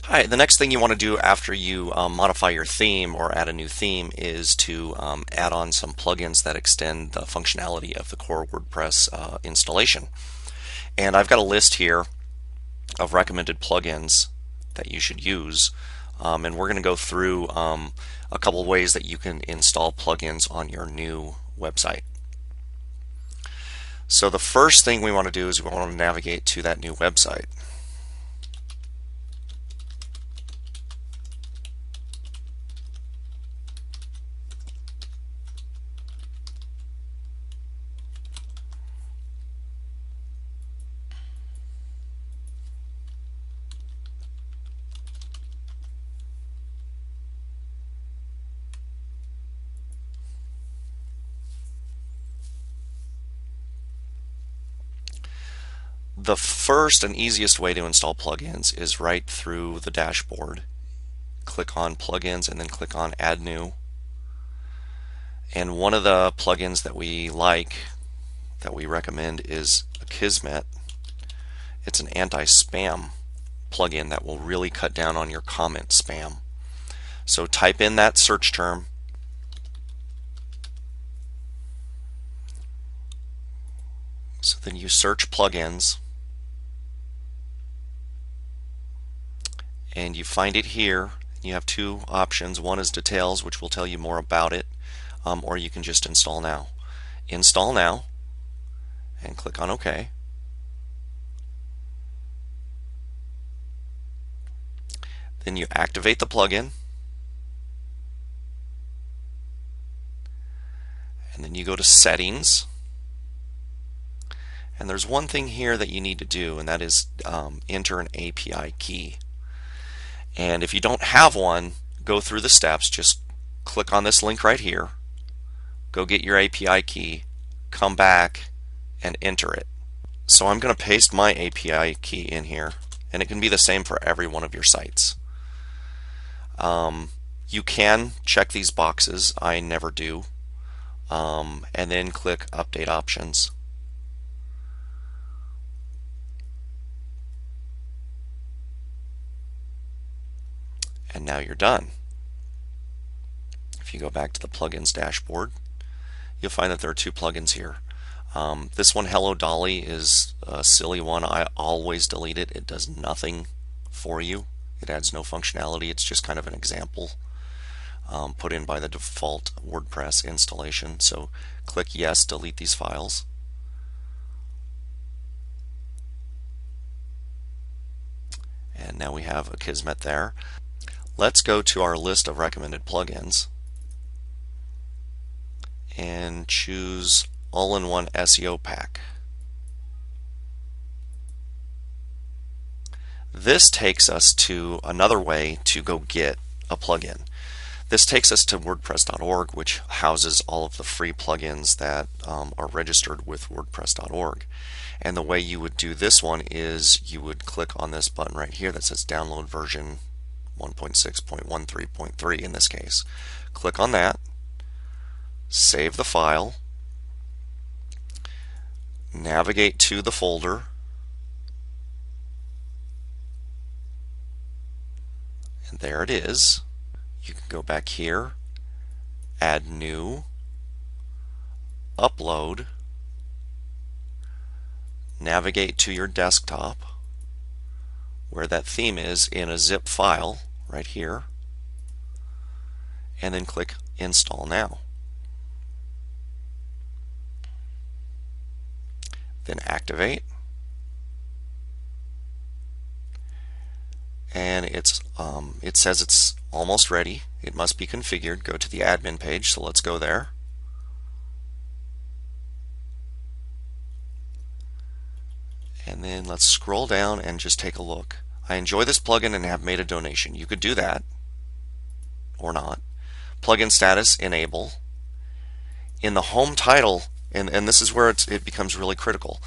Hi, the next thing you want to do after you modify your theme or add a new theme is to add on some plugins that extend the functionality of the core WordPress installation. And I've got a list here of recommended plugins that you should use. And we're going to go through a couple of ways that you can install plugins on your new website. So the first thing we want to do is we want to navigate to that new website. The first and easiest way to install plugins is right through the dashboard. Click on plugins and then click on add new. And one of the plugins that we like, that we recommend, is Akismet. It's an anti-spam plugin that will really cut down on your comment spam. So type in that search term, so then you search plugins and you find it here. You have two options. One is details, which will tell you more about it, or you can just install now. Install now and click on OK. Then you activate the plugin, and then you go to settings, and there's one thing here that you need to do, and that is enter an API key. And if you don't have one, go through the steps. Just click on this link right here, go get your API key, come back and enter it. So I'm going to paste my API key in here, and it can be the same for every one of your sites. You can check these boxes. I never do. And then click Update Options. And now you're done. If you go back to the plugins dashboard, you'll find that there are two plugins here. This one, Hello Dolly, is a silly one. I always delete it. It does nothing for you. It adds no functionality. It's just kind of an example put in by the default WordPress installation. So click yes, delete these files. And now we have Akismet there. Let's go to our list of recommended plugins and choose All-in-One SEO Pack. This takes us to another way to go get a plugin. This takes us to WordPress.org, which houses all of the free plugins that are registered with WordPress.org. And the way you would do this one is you would click on this button right here that says download version 1.6.13.3 in this case. Click on that, save the file, navigate to the folder, and there it is. You can go back here, add new, upload, navigate to your desktop where that theme is in a zip file right here, and then click Install Now. Then activate, and it says it's almost ready. It must be configured. Go to the admin page, so let's go there. And then let's scroll down and just take a look. I enjoy this plugin and have made a donation. You could do that or not. Plugin status, enable. In the home title, and this is where it becomes really critical.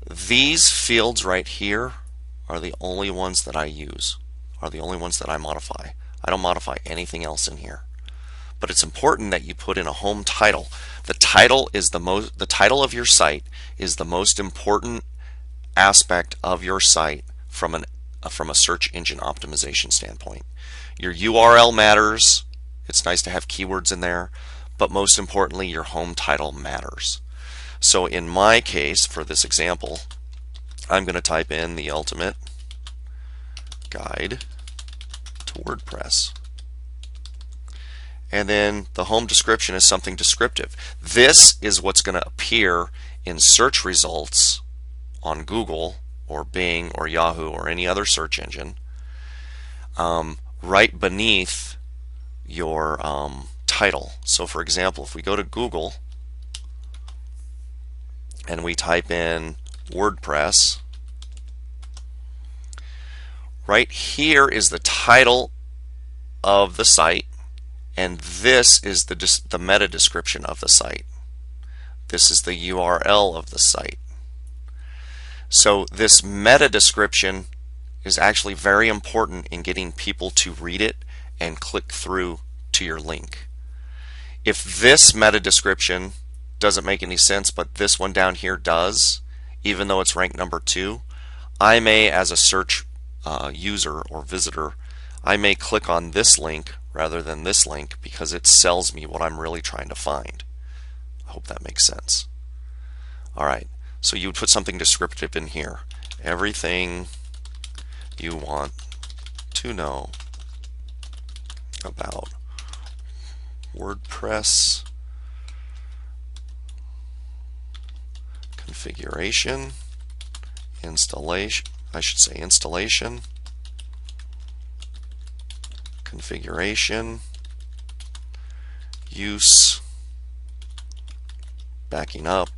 These fields right here are the only ones that I use, are the only ones that I modify. I don't modify anything else in here. But it's important that you put in a home title. The title of your site is the most important aspect of your site from from a search engine optimization standpoint. Your URL matters. It's nice to have keywords in there, but most importantly, your home title matters. So in my case, for this example, I'm going to type in the ultimate guide to WordPress. And then the home description is something descriptive. This is what's going to appear in search results on Google or Bing or Yahoo or any other search engine, right beneath your title. So for example, if we go to Google and we type in WordPress, right here is the title of the site, and this is the meta description of the site. This is the URL of the site. So this meta description is actually very important in getting people to read it and click through to your link. If this meta description doesn't make any sense, but this one down here does, even though it's ranked number 2, I may, as a search user or visitor, I may click on this link rather than this link because it sells me what I'm really trying to find. I hope that makes sense. Alright, so you would put something descriptive in here. Everything you want to know about WordPress configuration, installation, configuration, use, backing up,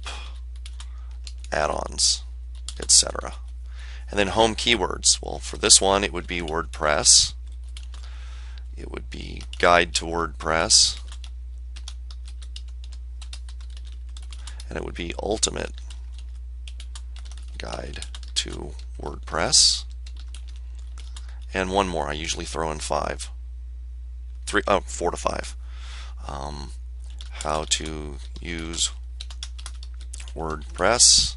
add-ons, etc. And then home keywords. Well, for this one, it would be WordPress. It would be guide to WordPress. And it would be ultimate guide to WordPress. And one more. I usually throw in 4 to 5. How to use WordPress.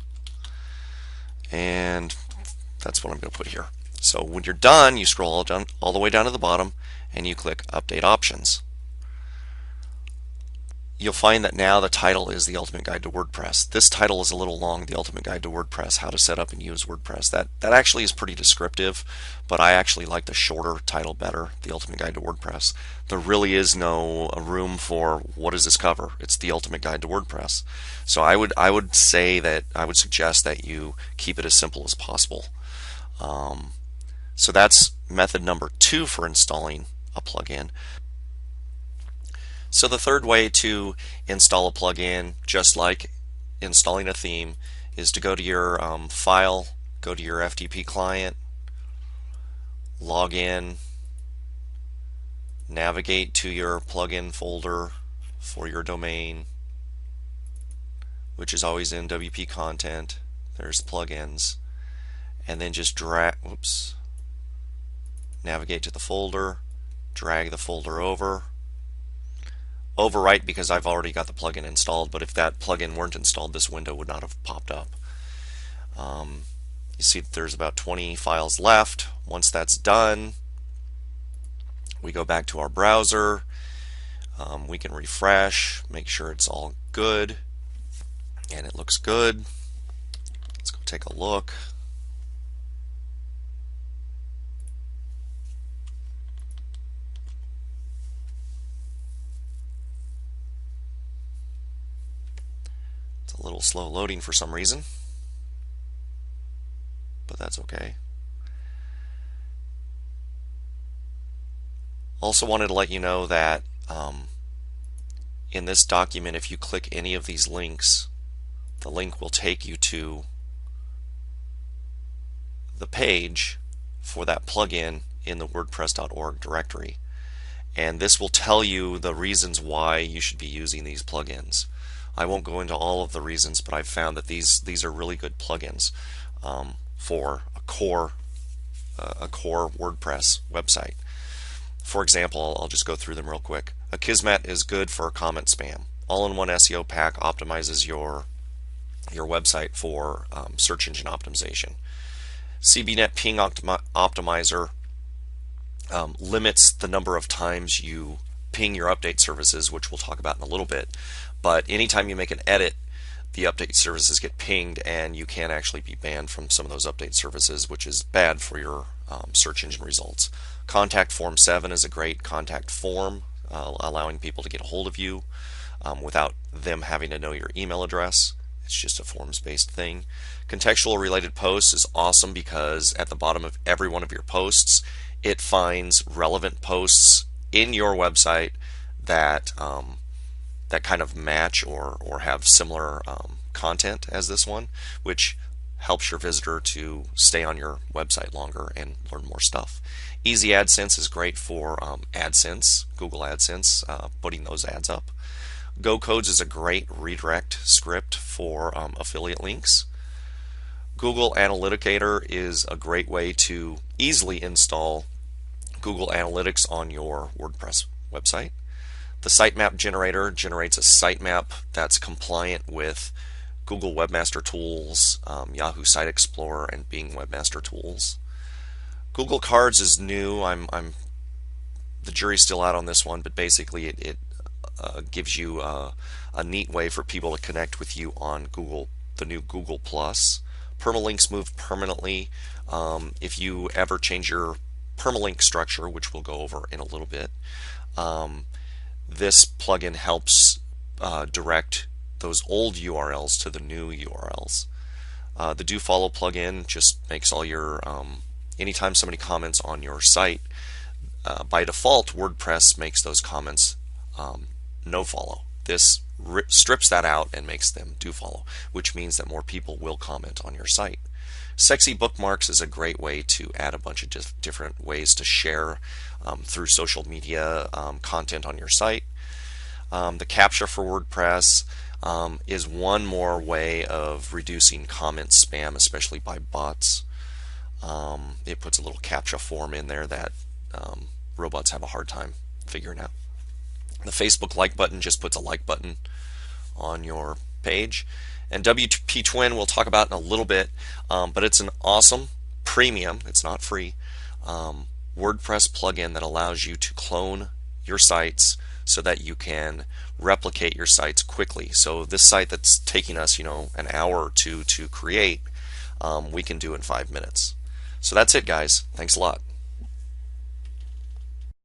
And that's what I'm going to put here. So when you're done, you scroll all the way down to the bottom and you click Update Options. You'll find that now the title is The Ultimate Guide to WordPress. This title is a little long, The Ultimate Guide to WordPress, How to Set Up and Use WordPress. That actually is pretty descriptive, but I actually like the shorter title better, The Ultimate Guide to WordPress. There really is no room for what does this cover. It's The Ultimate Guide to WordPress. So I would suggest that you keep it as simple as possible. So that's method number 2 for installing a plugin. So the third way to install a plugin, just like installing a theme, is to go to your file, go to your FTP client, log in, navigate to your plugin folder for your domain, which is always in WP content. There's plugins, and then just navigate to the folder, drag the folder over. Overwrite because I've already got the plugin installed, but if that plugin weren't installed, this window would not have popped up. You see that there's about 20 files left. Once that's done, we go back to our browser. We can refresh, make sure it's all good, and it looks good. Let's go take a look. A little slow loading for some reason, but that's okay. Also wanted to let you know that in this document, if you click any of these links, the link will take you to the page for that plugin in the WordPress.org directory, and this will tell you the reasons why you should be using these plugins. I won't go into all of the reasons, but I've found that these are really good plugins for a core WordPress website. For example, I'll just go through them real quick. Akismet is good for comment spam. All-in-one SEO pack optimizes your website for search engine optimization. CBNet Ping Optimizer limits the number of times you ping your update services, which we'll talk about in a little bit. But anytime you make an edit, the update services get pinged, and you can actually be banned from some of those update services, which is bad for your search engine results. Contact Form 7 is a great contact form, allowing people to get a hold of you without them having to know your email address. It's just a forms-based thing. Contextual related posts is awesome because at the bottom of every one of your posts, it finds relevant posts in your website that that kind of match or have similar content as this one, which helps your visitor to stay on your website longer and learn more stuff. Easy AdSense is great for AdSense, Google AdSense, putting those ads up. Go Codes is a great redirect script for affiliate links. Google Analyticator is a great way to easily install Google Analytics on your WordPress website. The sitemap generator generates a sitemap that's compliant with Google Webmaster Tools, Yahoo Site Explorer, and Bing Webmaster Tools. Google Cards is new. The jury's still out on this one, but basically it gives you a neat way for people to connect with you on Google, the new Google Plus. Permalinks move permanently. If you ever change your permalink structure, which we'll go over in a little bit, this plugin helps direct those old URLs to the new URLs. The Do Follow plugin just makes all your anytime somebody comments on your site, by default WordPress makes those comments no follow. This strips that out and makes them do follow, which means that more people will comment on your site. Sexy bookmarks is a great way to add a bunch of different ways to share through social media content on your site. The CAPTCHA for WordPress is one more way of reducing comment spam, especially by bots. It puts a little CAPTCHA form in there that robots have a hard time figuring out. The Facebook like button just puts a like button on your page. And WP Twin we'll talk about in a little bit, but it's an awesome premium, it's not free, WordPress plugin that allows you to clone your sites so that you can replicate your sites quickly. So this site that's taking us, an hour or two to create, we can do in 5 minutes. So that's it, guys. Thanks a lot.